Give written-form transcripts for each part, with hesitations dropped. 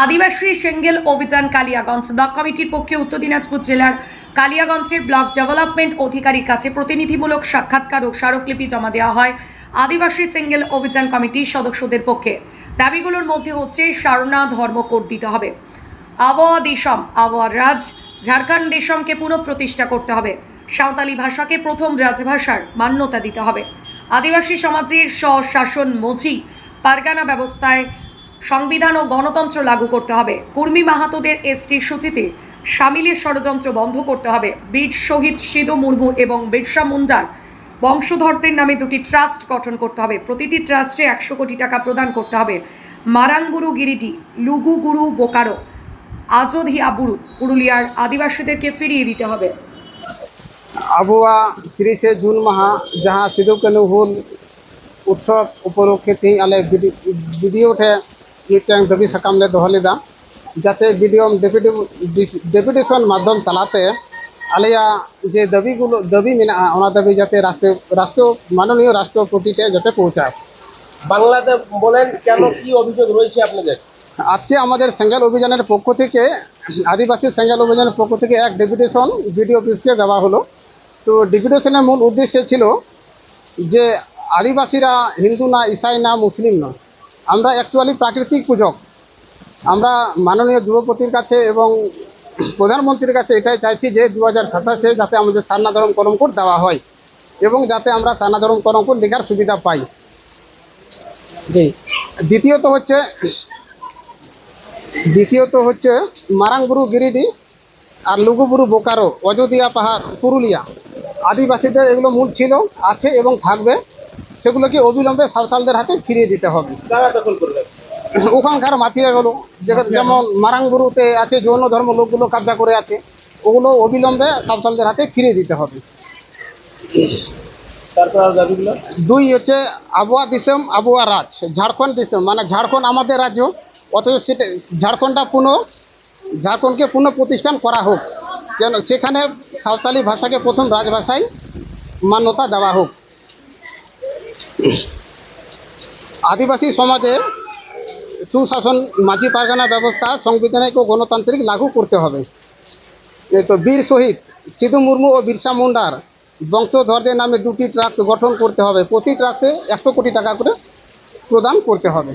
আদিবাসী সেঙ্গেল অভিযান কালিয়াগঞ্জ ব্লক কমিটির পক্ষে উত্তর দিনাজপুর জেলার কালিয়াগঞ্জের ব্লক ডেভেলপমেন্ট অধিকারীর কাছে প্রতিনিধিমূলক সাক্ষাৎকার ও স্মারকলিপি জমা দেওয়া হয় আদিবাসী সেঙ্গেল অভিযান কমিটির সদস্যদের পক্ষে। দাবিগুলোর মধ্যে হচ্ছে সারনা ধর্ম কোড দিতে হবে, আবহাওয়া দেশম আবহাওয়া রাজ ঝাড়খণ্ড দেশমকে পুনঃপ্রতিষ্ঠা করতে হবে, সাঁওতালি ভাষাকে প্রথম রাজভাষার মান্যতা দিতে হবে, আদিবাসী সমাজের স্বশাসন মঝি পারগানা ব্যবস্থায় সংবিধান ও গণতন্ত্র লাগু করতে হবে, কুর্মী মাহাতোদের এসটি সূচিতে সামিলের ষড়যন্ত্র বন্ধ করতে হবে, বীর শহীদ সিধু মুর্মু এবং বিরসা মুন্ডার বংশধরদের নামে দুটি ট্রাস্ট গঠন করতে হবে, প্রতিটি ট্রাস্টে 100 কোটি টাকা প্রদান করতে হবে, মারাংগুরু গিরিটি লুগু গুরু বোকারো আজোধিয়া বুরু পুরুলিয়ার আদিবাসীদেরকে ফিরিয়ে দিতে হবে। আবহাওয়া 30 জুন মাহা जहाँ सिदु कान्हू हुल उत्सव उपलक्षे तीन आले वीडियो ठे मिट्टांग दाबी साकाम ले दोहो लेदा जाते वीडियो डेपुटेशन माध्यम तलाते आलेया जे दाबी मेना ओना दाबी जाते राष्ट्र माननीय राष्ट्रपति टे जाते पहुँचाय। বাংলাতে বলেন কেন কি অভিযোগ রয়েছে আপনাদের? আজকে আমাদের সেঙ্গেল অভিযানের পক্ষ থেকে আদিবাসী সেঙ্গেল অভিযানের পক্ষ থেকে এক ডেপুটেশন ভিডিও অফিসকে দেওয়া হলো। তো ডেপুটেশনের মূল উদ্দেশ্য ছিল যে আদিবাসীরা হিন্দু না, ইসাই না, মুসলিম না, আমরা অ্যাকচুয়ালি প্রাকৃতিক পূজক। আমরা মাননীয় দ্রৌপদীর কাছে এবং প্রধানমন্ত্রীর কাছে এটাই চাইছি যে 2027-এ যাতে আমাদের সারনা ধর্ম করম কোড দেওয়া হয় এবং যাতে আমরা সারনা ধর্ম করম কোড লেখার সুবিধা পাই। দ্বিতীয়ত হচ্ছে মারাংগুরু গিরিডি আর লুগুবুরু বোকারো অযোধ্যা পাহাড় পুরুলিয়া আদিবাসীদের এগুলো মূল ছিল, আছে এবং থাকবে, সেগুলোকে অবিলম্বে সাঁওতালদের হাতে ফিরিয়ে দিতে হবে। কারা দখল করলেন? ওখানকার মাফিয়াগুলো যেমন মারাংগুরুতে আছে জৈন ধর্ম লোকগুলো কবজা করে আছে, ওগুলো অবিলম্বে সাঁওতালদের হাতে ফিরিয়ে দিতে হবে। দুই হচ্ছে আবহাওয়া দিসম আবহাওয়া রাজ ঝাড়খণ্ড দিসম, মানে ঝাড়খণ্ড আমাদের রাজ্য, অথচ সেটা ঝাড়খণ্ডকে পুনঃ প্রতিষ্ঠান করা হোক, যেন সেখানে সাঁওতালি ভাষাকে প্রথম রাজভাষায় মান্যতা দেওয়া হোক। আদিবাসী সমাজে সুশাসন মাঝি পারগানা ব্যবস্থা সাংবিধানিক ও গণতান্ত্রিক লাগু করতে হবে। এই তো বীর শহীদ সিধু মুর্মু ও বিরসা মুন্ডার বংশধরদের নামে দুটি ট্রাস্ট গঠন করতে হবে, প্রতি ট্রাস্টে 100 কোটি টাকা করে প্রদান করতে হবে।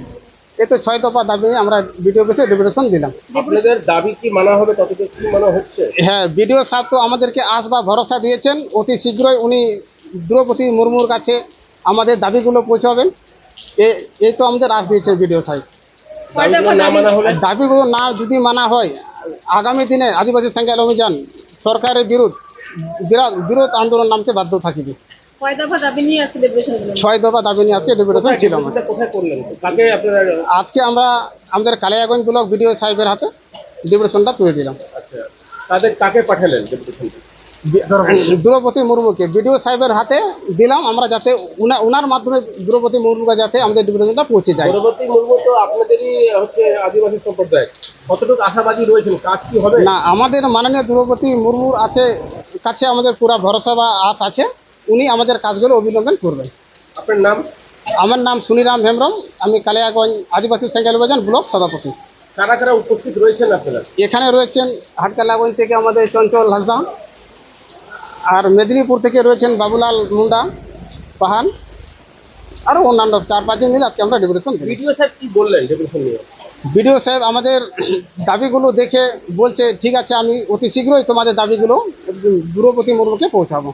এই তো 6 দফা দাবি আমরা ভিডিও অফিসে ডেপুটেশন দিলাম। আপনাদের দাবি কি মানা হবে? ততটুকু কি মানা হচ্ছে? হ্যাঁ, বিডিও সাহেব তো আমাদেরকে আশ বা ভরসা দিয়েছেন, অতি শীঘ্রই উনি দ্রৌপদী মুর্মুর কাছে আমাদের দাবিগুলো পৌঁছাবেন, এই তো আমাদের আশ দিয়েছে বিডিও সাহেব। দাবিগুলো না যদি মানা হয়, আগামী দিনে আদিবাসী সেঙ্গেল অভিযান সরকারের বিরোধ আন্দোলন নামতে বাধ্য থাকিবে। 6 দফা দাবি নিয়ে আজকে ডেপুটেশন ছিল। আজকে আমরা আমাদের কালিয়াগঞ্জ ব্লক বিডিও সাহেবের হাতে ডেপুটেশনটা তুলে দিলাম। কাকে পাঠালেন ডেপুটেশন? দ্রৌপদী মুর্মুকে বিডিও সাহেবের হাতে দিলাম, আমরা যাতে ওনার মাধ্যমে দ্রৌপদী মুর্মুকে যাতে আমাদের ডেপুটেশনটা পৌঁছে যায়। দ্রৌপদী মুর্মু তো আপনাদেরই হচ্ছে আদিবাসী সম্প্রদায়, কতটুকু আশাবাদী রয়েছেন, কাজ কি হবে? না, আমাদের মাননীয় দ্রৌপদী মুর্মুর কাছে আমাদের পুরো ভরসা বা আশ আছে, উনি আমাদের কাজগুলো অবিলম্বে করবেন। আপনার নাম? আমার নাম সুনিরাম হেমব্রম, আমি কালিয়াগঞ্জ আদিবাসী সেঙ্গেল অভিযান ব্লক সভাপতি। কারা কারা উপস্থিত রয়েছেন আপনারা? এখানে রয়েছেন হাটকালাগঞ্জ থেকে আমাদের চঞ্চল হাসদা, আর মেদিনীপুর থেকে রয়েছেন বাবুলাল মুন্ডা পাহান, আরও অন্যান্য 4-5 জন মিলে আজকে আমরা ডেপুটেশন দিই। বিডিও সাহেব কি বললেন ডেপুটেশন নিয়ে? বিডিও সাহেব আমাদের দাবিগুলো দেখে বলছে, ঠিক আছে, আমি অতি শীঘ্রই তোমাদের দাবিগুলো দ্রৌপদী মুর্মুকে পৌঁছাবো।